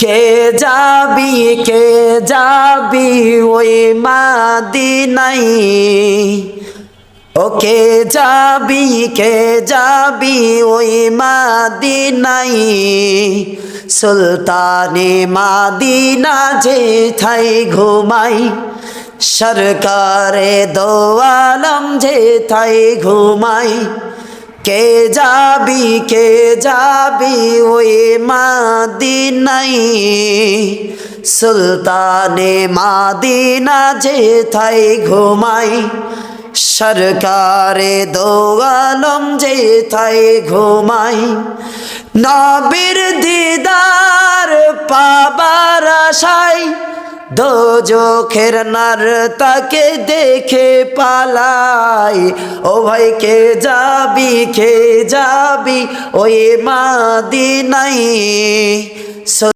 কে যাবি ওই মাদিনায়, ও কে যাবি ওই মাদিনায়, সুলতানে মাদিনা যেথায় ঘুমাই, সরকারে দো আলম যেথায় ঘুমাই। কে যাবি ওই মাদিনায়, সুলতানে মাদিনা যেথায় ঘুমাই, সরকারে দো আলম যেথায় ঘুমাই। নবীর দিদার পাবার আশায় দোজখের নার তাকে দেখে পালাই। ও ভাই কে যাবি ওই মাদিনায়।